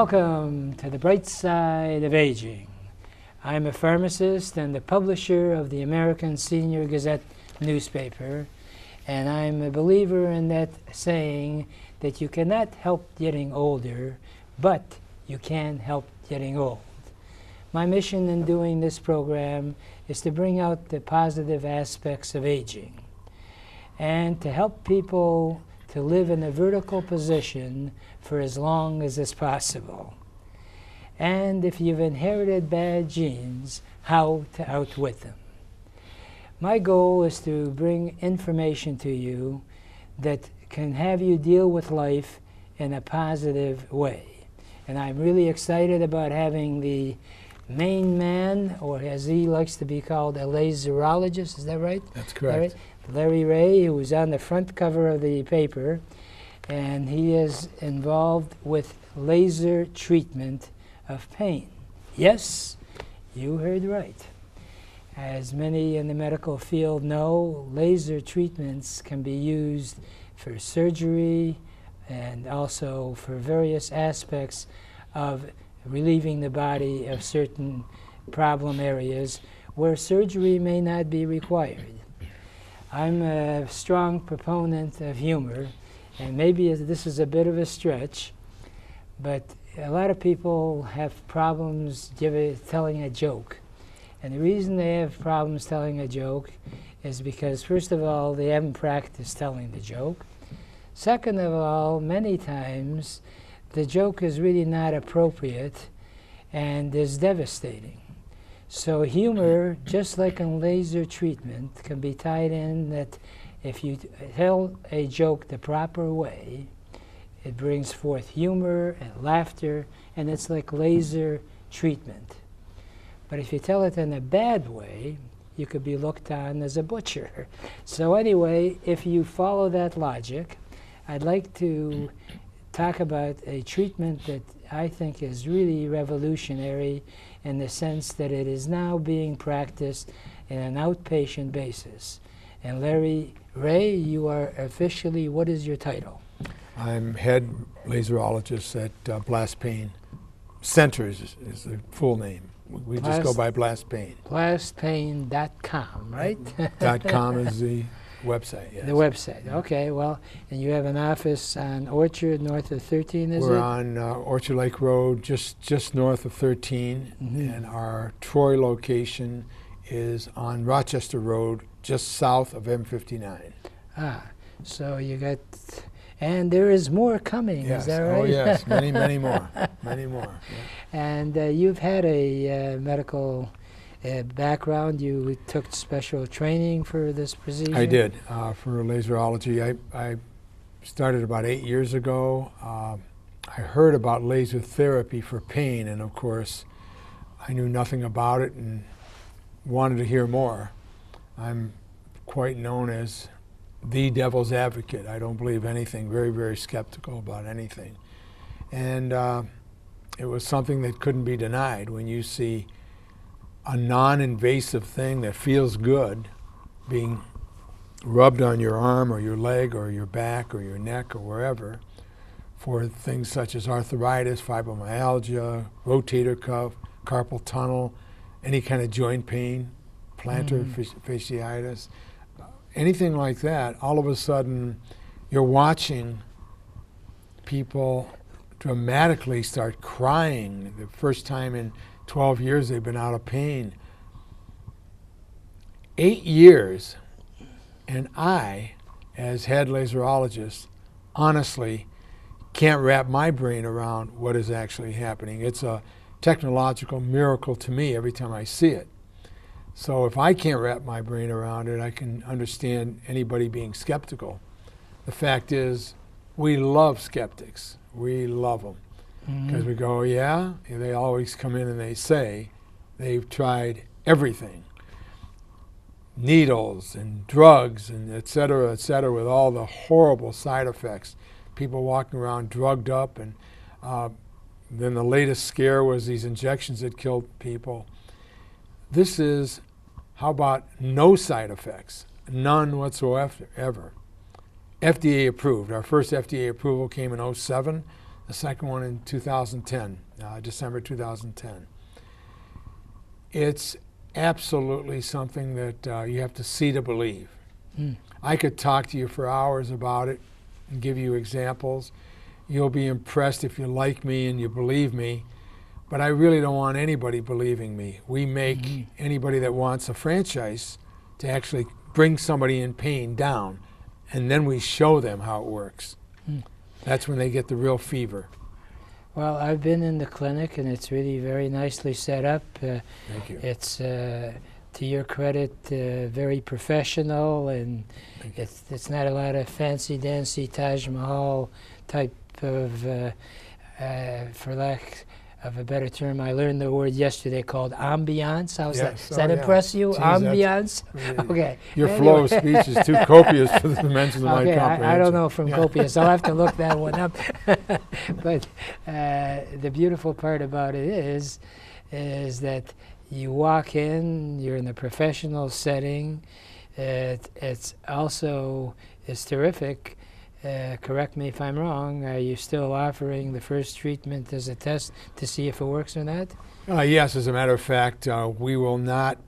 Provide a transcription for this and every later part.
Welcome to the bright side of aging. I'm a pharmacist and the publisher of the American Senior Gazette newspaper, and I'm a believer in that saying that you cannot help getting older, but you can help getting old. My mission in doing this program is to bring out the positive aspects of aging and to help people to live in a vertical position for as long as is possible. And if you've inherited bad genes, how to outwit them. My goal is to bring information to you that can have you deal with life in a positive way. And I'm really excited about having the main man, or as he likes to be called, a laserologist. Is that right? That's correct. Larry Ray, who was on the front cover of the paper, and he is involved with laser treatment of pain. Yes, you heard right. As many in the medical field know, laser treatments can be used for surgery and also for various aspects of relieving the body of certain problem areas where surgery may not be required. I'm a strong proponent of humor, and maybe this is a bit of a stretch, but a lot of people have problems telling a joke. And the reason they have problems telling a joke is because, first of all, they haven't practiced telling the joke. Second of all, many times the joke is really not appropriate and is devastating. So humor, just like in laser treatment, can be tied in that if you tell a joke the proper way, it brings forth humor and laughter, and it's like laser treatment. But if you tell it in a bad way, you could be looked on as a butcher. So anyway, if you follow that logic, I'd like to talk about a treatment that I think is really revolutionary in the sense that it is now being practiced in an outpatient basis. And Larry Ray, you are officially, what is your title? I'm head laserologist at Blast Pain Centers is the full name. We just go by Blast Pain. Blastpain.com, right? .com is the website, yes. The website, okay. Well, and you have an office on Orchard, north of 13, is it? We're on Orchard Lake Road, just north of 13, and our Troy location is on Rochester Road, just south of M59. Ah, so you got, and there is more coming, yes. Is that right? Oh yes, many, many more, many more. Yeah. And you've had a medical background. You took special training for this procedure? I did, for laserology. I started about 8 years ago. I heard about laser therapy for pain, and of course, I knew nothing about it and wanted to hear more. I'm quite known as the devil's advocate. I don't believe anything, very, very skeptical about anything. And it was something that couldn't be denied when you see a non-invasive thing that feels good being rubbed on your arm or your leg or your back or your neck or wherever for things such as arthritis, fibromyalgia, rotator cuff, carpal tunnel, any kind of joint pain, plantar fasciitis, anything like that. All of a sudden you're watching people dramatically start crying the first time in 12 years they've been out of pain. 8 years, and I, as head laserologist, honestly can't wrap my brain around what is actually happening. It's a technological miracle to me every time I see it. So if I can't wrap my brain around it, I can understand anybody being skeptical. The fact is, we love skeptics. We love them. Because we go, yeah, and they always come in and they say they've tried everything. Needles and drugs and et cetera, with all the horrible side effects. People walking around drugged up, and then the latest scare was these injections that killed people. This is, how about no side effects? None whatsoever. FDA approved. Our first FDA approval came in '07. the second one in 2010, December 2010. It's absolutely something that you have to see to believe. I could talk to you for hours about it and give you examples. You'll be impressed if you like me and you believe me, but I really don't want anybody believing me. We make anybody that wants a franchise to actually bring somebody in pain down, and then we show them how it works. That's when they get the real fever. Well, I've been in the clinic, and it's really very nicely set up. Thank you. It's, to your credit, very professional, and it's not a lot of fancy-dancy Taj Mahal type of, for lack of a better term, I learned the word yesterday called ambiance. How's that? Does that impress you? Jeez, ambiance? Okay. Your flow of speech is too copious for the dimensions of my comprehension. I don't know from copious. I'll have to look that one up. But the beautiful part about it is that you walk in, you're in a professional setting. It's also, it's terrific. Correct me if I'm wrong, are you still offering the first treatment as a test to see if it works or not? Yes, as a matter of fact, we will not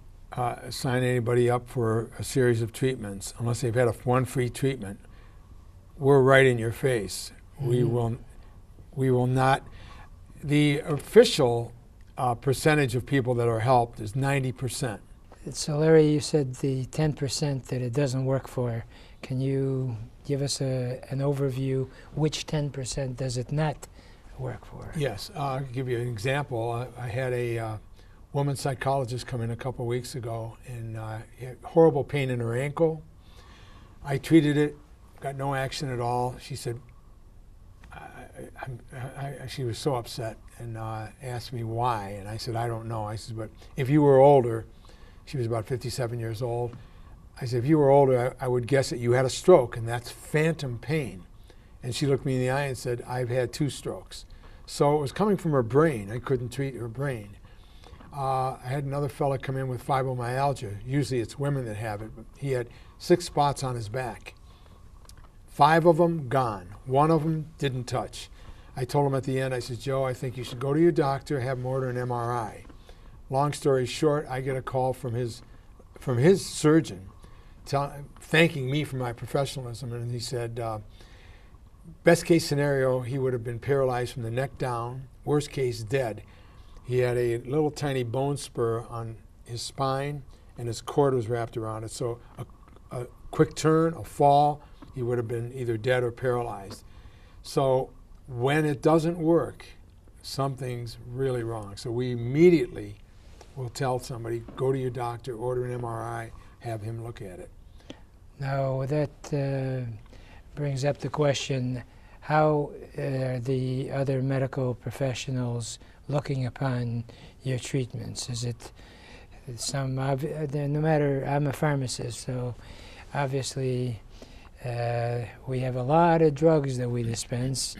sign anybody up for a series of treatments unless they've had one free treatment. We're right in your face. We will not. The official percentage of people that are helped is 90%. So Larry, you said the 10% that it doesn't work for. Can you give us an overview? Which 10% does it not work for? Yes, I'll give you an example. I had a woman psychologist come in a couple weeks ago and had horrible pain in her ankle. I treated it, got no action at all. She said, she was so upset and asked me why, and I said, I don't know. I said, but if you were older, she was about 57 years old, I said, if you were older, I would guess that you had a stroke, and that's phantom pain. And she looked me in the eye and said, I've had 2 strokes. So it was coming from her brain. I couldn't treat her brain. I had another fella come in with fibromyalgia. Usually it's women that have it, but he had 6 spots on his back. 5 of them gone. 1 of them didn't touch. I told him at the end, I said, Joe, I think you should go to your doctor, have him order an MRI. Long story short, I get a call from his surgeon thanking me for my professionalism, and he said, best case scenario, he would have been paralyzed from the neck down, worst case, dead. He had a little tiny bone spur on his spine, and his cord was wrapped around it, so a quick turn, a fall, he would have been either dead or paralyzed. So when it doesn't work, something's really wrong. So we immediately will tell somebody, go to your doctor, order an MRI, have him look at it. Now that brings up the question, how are the other medical professionals looking upon your treatments? Is it some, no matter, I'm a pharmacist, so obviously we have a lot of drugs that we dispense,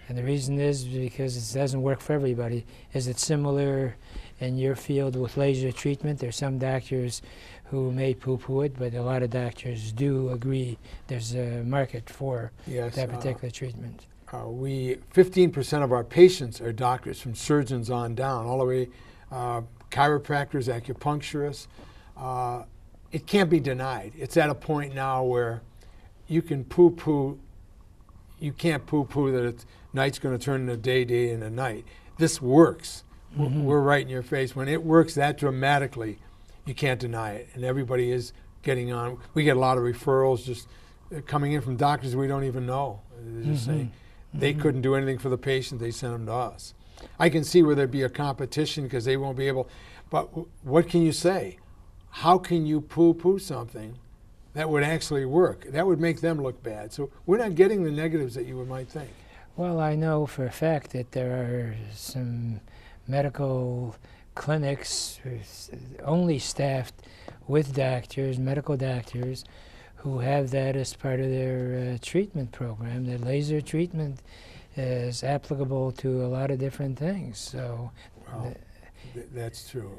and the reason is because it doesn't work for everybody. Is it similar in your field with laser treatment? There's some doctors who may poo-poo it, but a lot of doctors do agree there's a market for that particular treatment. 15% of our patients are doctors, from surgeons on down, all the way chiropractors, acupuncturists. It can't be denied. It's at a point now where you can poo-poo, you can't poo-poo that night's going to turn into day, day into night. This works. We're right in your face. When it works that dramatically, you can't deny it, and everybody is getting on. We get a lot of referrals just coming in from doctors we don't even know. They're just saying they couldn't do anything for the patient, they sent them to us. I can see where there'd be a competition because they won't be able, but what can you say? How can you poo-poo something that would actually work? That would make them look bad. So we're not getting the negatives that you might think. Well, I know for a fact that there are some medical clinics only staffed with doctors, medical doctors, who have that as part of their treatment program. That laser treatment is applicable to a lot of different things. So, well, that's true.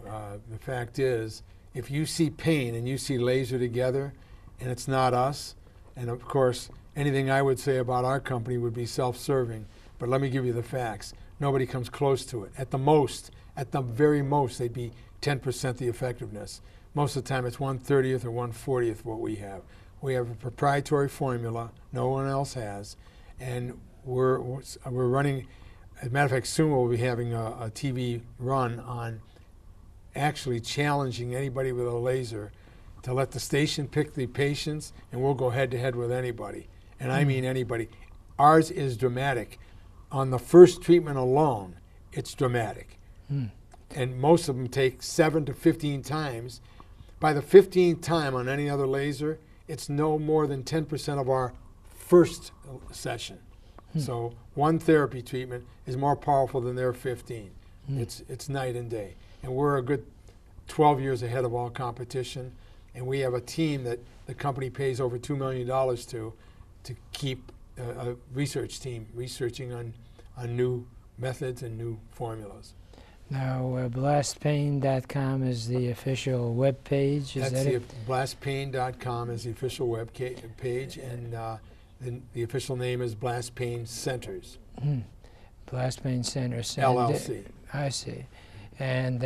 The fact is, if you see pain and you see laser together, and it's not us, and of course, anything I would say about our company would be self-serving, but let me give you the facts. Nobody comes close to it. At the very most, they'd be 10% the effectiveness. Most of the time, it's 1/30th or 1/40th what we have. We have a proprietary formula no one else has, and we're running. As a matter of fact, soon we'll be having a TV run on actually challenging anybody with a laser to let the station pick the patients, and we'll go head-to-head with anybody. And I mean anybody. Ours is dramatic. On the first treatment alone, it's dramatic. And most of them take 7 to 15 times. By the 15th time on any other laser, it's no more than 10% of our first session. So one therapy treatment is more powerful than their 15. It's night and day. And we're a good 12 years ahead of all competition. And we have a team that the company pays over $2 million to keep a research team researching on new methods and new formulas. Now, blastpain.com is the official web page. Is That's that it? blastpain.com is the official web page, and the official name is Blast Pain Centers. Blast Pain Centers. And, LLC. I see. And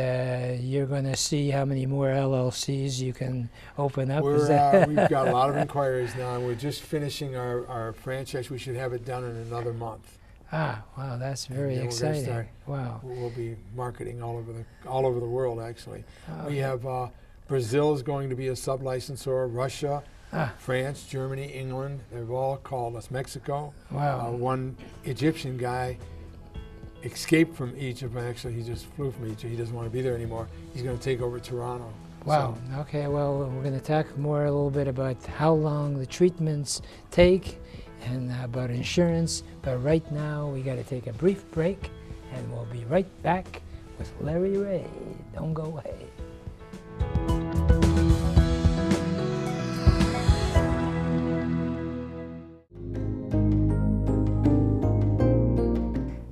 you're going to see how many more LLCs you can open up? We've got a lot of inquiries now, and we're just finishing our franchise. We should have it done in another month. Ah, wow, that's very exciting. Wow. We'll be marketing all over the world, actually. We have Brazil is going to be a sub-licensor, Russia, France, Germany, England. They've all called us. Mexico. Wow. One Egyptian guy escaped from Egypt. Actually, he just flew from Egypt. He doesn't want to be there anymore. He's going to take over Toronto. Wow. So. Okay, well, we're going to talk a little bit about how long the treatments take and about insurance. But right now, we got to take a brief break, and we'll be right back with Larry Ray. Don't go away.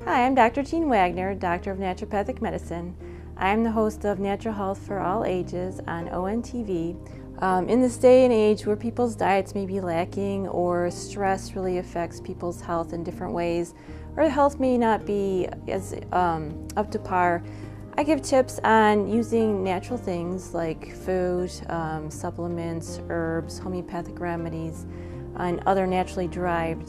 Hi, I'm Dr. Jean Wagner, Doctor of Naturopathic Medicine. I am the host of Natural Health for All Ages on ONTV. In this day and age where people's diets may be lacking or stress really affects people's health in different ways, or health may not be as up to par, I give tips on using natural things like food, supplements, herbs, homeopathic remedies, and other naturally derived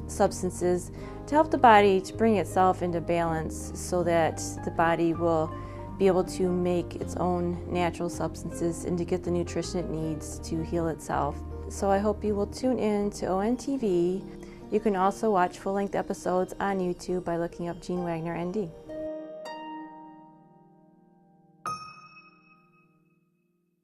substances to help the body to bring itself into balance so that the body will be able to make its own natural substances and to get the nutrition it needs to heal itself. So I hope you will tune in to ONTV. You can also watch full-length episodes on YouTube by looking up Jean Wagner, ND.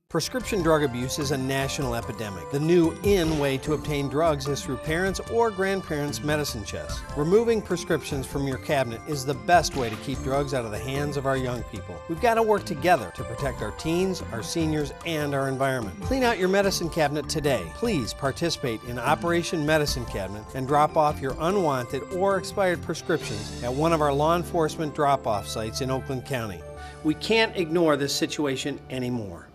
Prescription drug abuse is a national epidemic. The new in way to obtain drugs is through parents' or grandparents' medicine chests. Removing prescriptions from your cabinet is the best way to keep drugs out of the hands of our young people. We've got to work together to protect our teens, our seniors, and our environment. Clean out your medicine cabinet today. Please participate in Operation Medicine Cabinet and drop off your unwanted or expired prescriptions at one of our law enforcement drop-off sites in Oakland County. We can't ignore this situation anymore.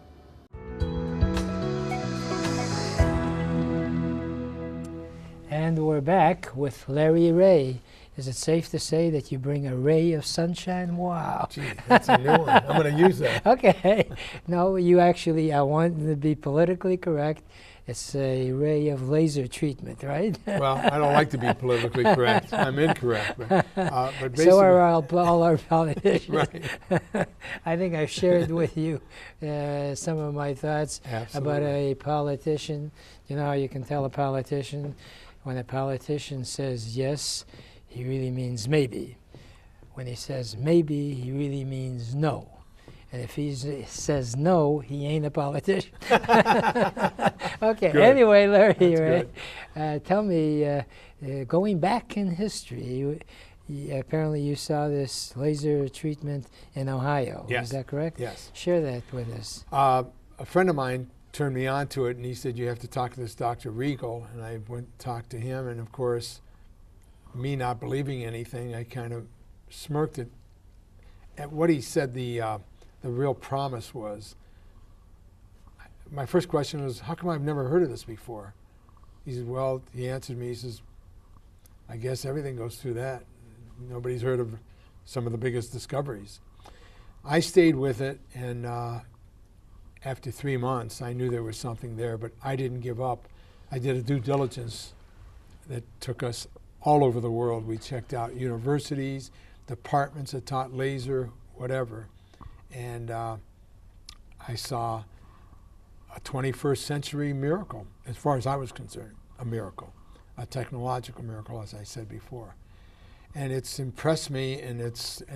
And we're back with Larry Ray. Is it safe to say that you bring a ray of sunshine? Wow. Gee, that's a new one. I'm going to use that. Okay. No, you actually, I want to be politically correct. It's a ray of laser treatment, right? Well, I don't like to be politically correct. I'm incorrect. But basically, so are all our politicians. Right. I think I've shared with you some of my thoughts about a politician. You know how you can tell a politician? When a politician says yes, he really means maybe. When he says maybe, he really means no. And if he says no, he ain't a politician. Okay, Good. anyway, Larry, right? Tell me, going back in history, apparently you saw this laser treatment in Ohio. Yes. Is that correct? Yes. Share that with us. A friend of mine turned me on to it, and he said, you have to talk to this Dr. Regal. And I went and talked to him, and of course, me not believing anything, I kind of smirked at what he said the real promise was. My first question was, how come I've never heard of this before? He said, well, he answered me, he says, I guess everything goes through that. Nobody's heard of some of the biggest discoveries. I stayed with it, and after 3 months, I knew there was something there, but I didn't give up. I did a due diligence that took us all over the world. We checked out universities, departments that taught laser, whatever, and I saw a 21st century miracle, as far as I was concerned, a miracle, a technological miracle, as I said before. And it's impressed me, and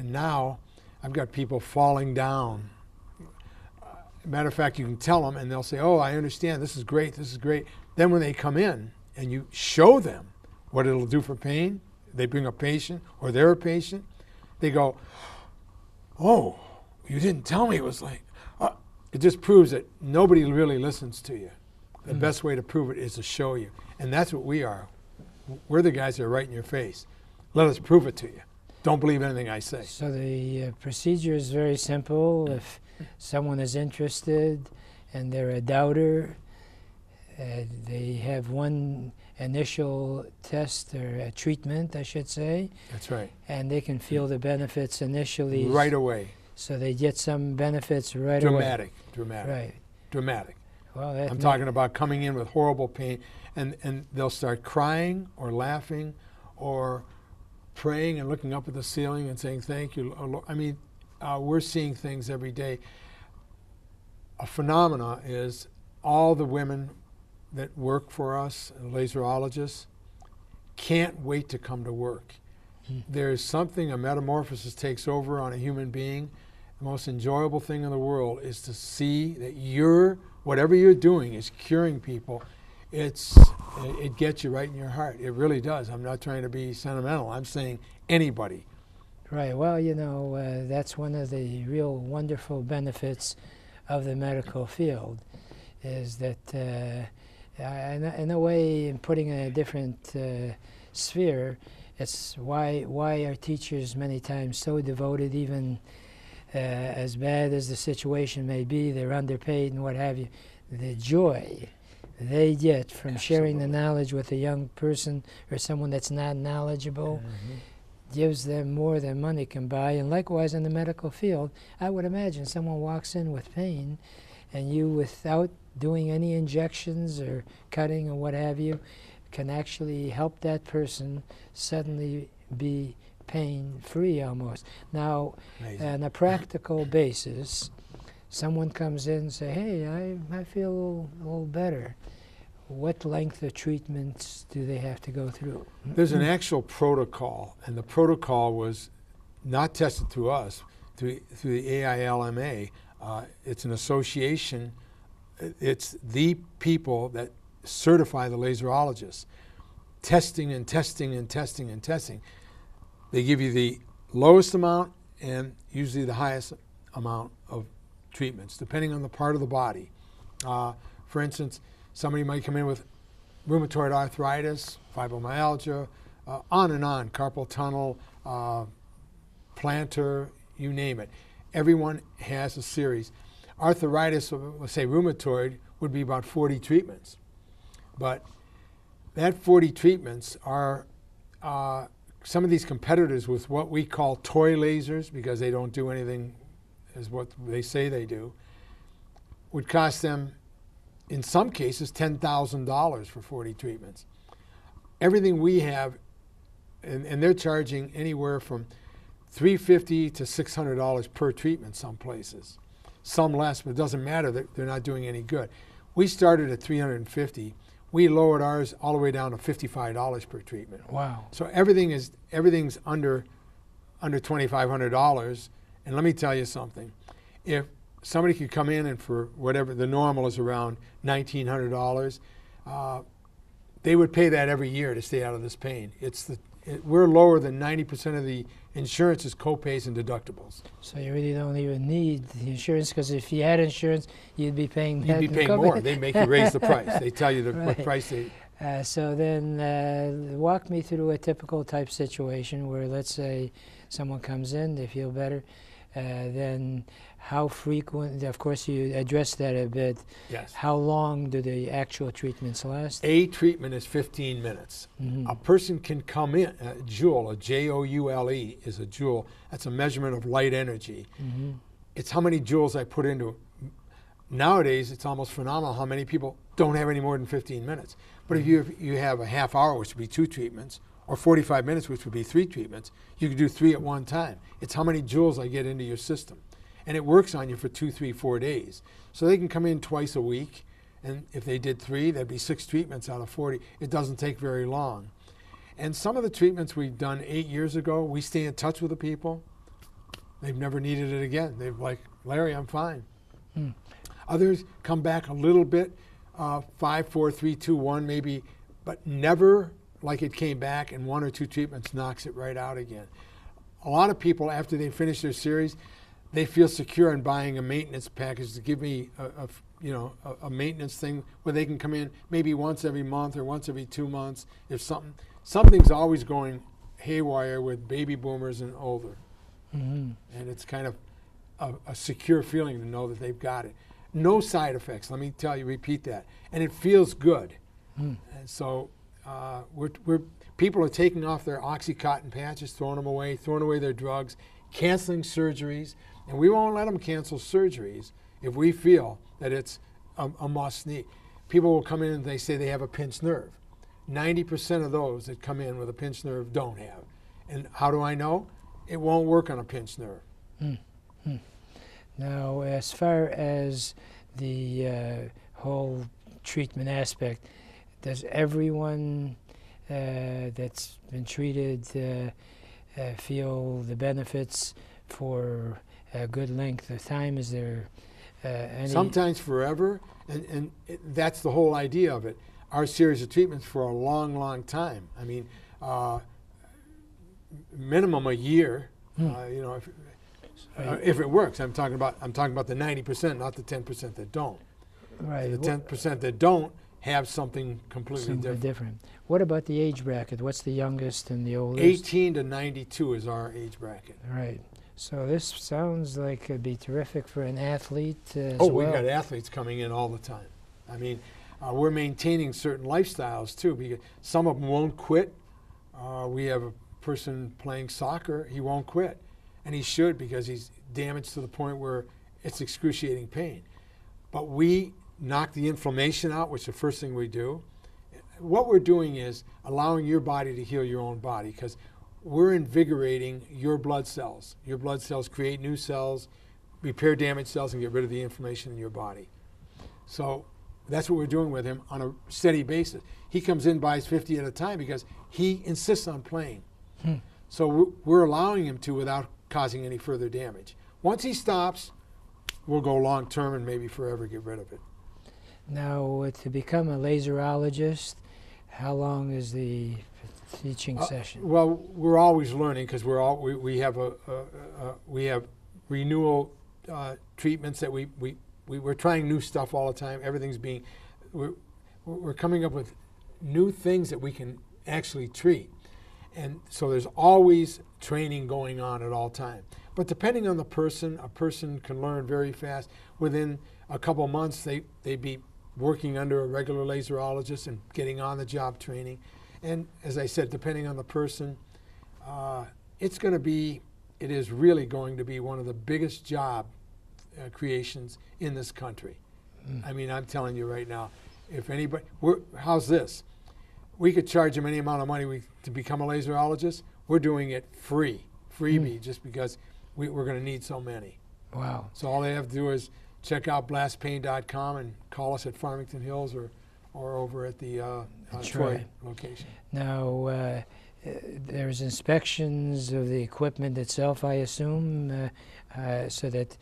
now I've got people falling down. Matter of fact, you can tell them, and they'll say, "Oh, I understand. This is great. This is great." Then when they come in and you show them what it'll do for pain, they bring a patient or they're a patient, they go, "Oh, you didn't tell me it was like." It just proves that nobody really listens to you. The best way to prove it is to show you, and that's what we are. We're the guys that are right in your face. Let us prove it to you. Don't believe anything I say. So the procedure is very simple. If someone is interested and they're a doubter, they have one initial test or a treatment, I should say. That's right. And they can feel the benefits initially. Right away. So they get some benefits right away. Dramatic. Right. Dramatic. Well, I'm talking about coming in with horrible pain, and they'll start crying or laughing or praying and looking up at the ceiling and saying, "Thank you, Lord." I mean, we're seeing things every day. A phenomena is all the women that work for us, laserologists, can't wait to come to work. There's something, a metamorphosis takes over on a human being. The most enjoyable thing in the world is to see that whatever you're doing is curing people. It gets you right in your heart. It really does. I'm not trying to be sentimental. I'm saying anybody. Right. Well, that's one of the real wonderful benefits of the medical field, is that in a way, in putting in a different sphere, it's why are teachers many times so devoted, even as bad as the situation may be, they're underpaid and what have you. The joy they get from sharing the knowledge with a young person or someone that's not knowledgeable gives them more than money can buy. And likewise in the medical field, I would imagine someone walks in with pain, and you, without doing any injections or cutting or what have you, can actually help that person suddenly be pain-free almost. Now, on a practical basis, someone comes in and say, "Hey, I feel a little better." What length of treatments do they have to go through? There's an actual protocol, and the protocol was not tested through us, through the AILMA. It's an association. It's the people that certify the laserologists. Testing and testing and testing and testing. They give you the lowest amount and usually the highest amount of treatments, depending on the part of the body. For instance, somebody might come in with rheumatoid arthritis, fibromyalgia, on and on, carpal tunnel, plantar, you name it. Everyone has a series. Arthritis, let's say rheumatoid, would be about 40 treatments. But that 40 treatments are some of these competitors with what we call toy lasers, because they don't do anything as what they say they do, would cost them, in some cases, $10,000 for 40 treatments. Everything we have, and they're charging anywhere from $350 to $600 per treatment some places. Some less, but it doesn't matter, they're not doing any good. We started at $350. We lowered ours all the way down to $55 per treatment. Wow. So everything's under $2,500. And let me tell you something. If somebody could come in and for whatever, the normal is around $1,900, they would pay that every year to stay out of this pain. We're lower than 90% of the insurance's co-pays and deductibles. So you really don't even need the insurance, because if you had insurance, you'd be paying that. You'd be paying more. They make you raise the price. They tell you Right. what price they... So then walk me through a typical type situation where, let's say, someone comes in, they feel better. then how frequent, of course you addressed that a bit. Yes. How long do the actual treatments last? A treatment is 15 minutes. A person can come in, a joule, a Joule is a joule. That's a measurement of light energy. It's how many joules I put into it. Nowadays, it's almost phenomenal how many people don't have any more than 15 minutes. But if you have a half hour, which would be 2 treatments, or 45 minutes, which would be 3 treatments, you could do 3 at one time. It's how many joules I get into your system. And it works on you for 2, 3, 4 days. So they can come in twice a week, and if they did 3, that'd be 6 treatments out of 40. It doesn't take very long. And some of the treatments we've done 8 years ago, we stay in touch with the people. They've never needed it again. They're like, Larry, I'm fine. Others come back a little bit, 5, 4, 3, 2, 1 maybe, but never like it came back and 1 or 2 treatments knocks it right out again. A lot of people, after they finish their series, they feel secure in buying a maintenance package to give me a maintenance thing where they can come in maybe once every month or once every 2 months if something's always going haywire with baby boomers and older. And it's kind of a secure feeling to know that they've got it. No side effects, let me tell you, repeat that. And it feels good. And so people are taking off their Oxycontin patches, throwing them away, throwing away their drugs, canceling surgeries. And we won't let them cancel surgeries if we feel that it's a must need. People will come in and they say they have a pinched nerve. 90% of those that come in with a pinched nerve don't have. And how do I know? It won't work on a pinched nerve. Now, as far as the whole treatment aspect, does everyone that's been treated feel the benefits for a good length of time? Is there any? Sometimes forever, and that's the whole idea of it. Our series of treatments for a long, long time. I mean, minimum a year. If it works, I'm talking about the 90%, not the 10% that don't. Right. The 10% that don't have something completely different. What about the age bracket? What's the youngest and the oldest? 18 to 92 is our age bracket. Right. So this sounds like it'd be terrific for an athlete as well. We've got athletes coming in all the time. I mean, we're maintaining certain lifestyles too, because some of them won't quit. We have a person playing soccer, he won't quit. And he should, because he's damaged to the point where it's excruciating pain. But we knock the inflammation out, which is the first thing we do. What we're doing is allowing your body to heal your own body, because we're invigorating your blood cells. Your blood cells create new cells, repair damaged cells, and get rid of the inflammation in your body. So that's what we're doing with him on a steady basis. He comes in, buys 50 at a time because he insists on playing. So we're allowing him to without causing any further damage. Once he stops, we'll go long term and maybe forever get rid of it. Now, to become a laserologist, how long is the teaching session? Well, we're always learning, because we have renewal treatments that we're trying new stuff all the time. Everything's being we're coming up with new things that we can actually treat. And so there's always training going on at all time. But depending on the person, a person can learn very fast. Within a couple months, they'd be working under a regular laserologist and getting on-the-job training. And as I said, depending on the person, it is really going to be one of the biggest job creations in this country. I mean, I'm telling you right now, if anybody, how's this? We could charge them any amount of money to become a laserologist. We're doing it freebie, just because we're going to need so many. Wow. So all they have to do is check out blastpain.com and call us at Farmington Hills or over at the Troy location. Now, there's inspections of the equipment itself, I assume, so that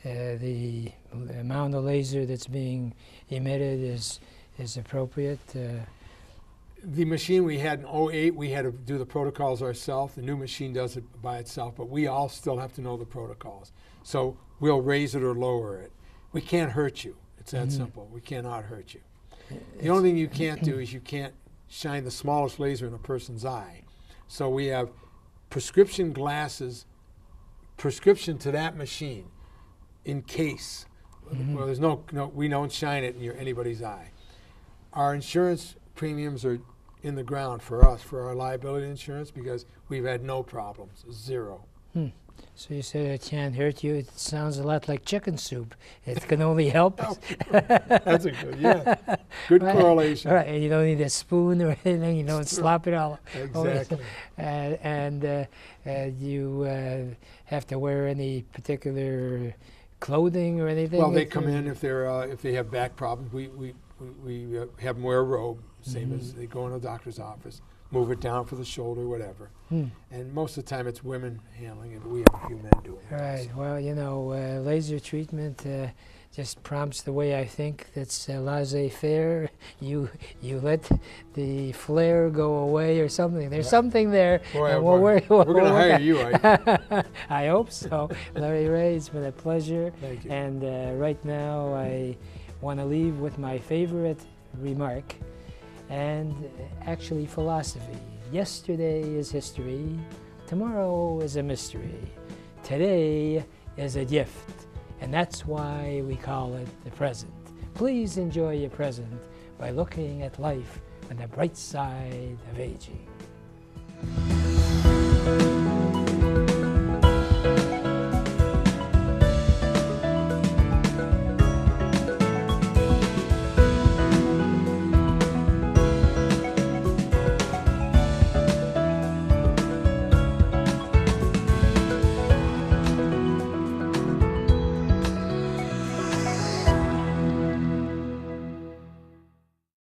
the amount of laser that's being emitted is appropriate. The machine we had in 2008, we had to do the protocols ourselves. The new machine does it by itself, but we all still have to know the protocols. So we'll raise it or lower it. We can't hurt you. It's that simple. We cannot hurt you. The only thing you can't do is you can't shine the smallest laser in a person's eye. So we have prescription glasses prescription to that machine in case. Well, there's no, we don't shine it in anybody's eye. Our insurance premiums are in the ground for us, for our liability insurance, because we've had no problems, zero. So you said it can't hurt you. It sounds a lot like chicken soup. It can only help. That's a good, yeah. Good correlation. Right, and you don't need a spoon or anything. You don't slop it all. Exactly. You have to wear any particular clothing or anything? Well, they come in if they have back problems. We have them wear a robe, same as they go in a doctor's office. Move it down for the shoulder, whatever. And most of the time it's women handling it, but we have a few men doing it. Right. Well, you know, laser treatment just prompts the way I think. That's laissez-faire. You let the flare go away or something. There's something there. Boy, we're going to hire you. I hope so. Larry Ray, it's been a pleasure. Thank you. And right now I want to leave with my favorite remark, and actually philosophy. Yesterday is history, tomorrow is a mystery, today is a gift, and that's why we call it the present. Please enjoy your present by looking at life on the bright side of aging.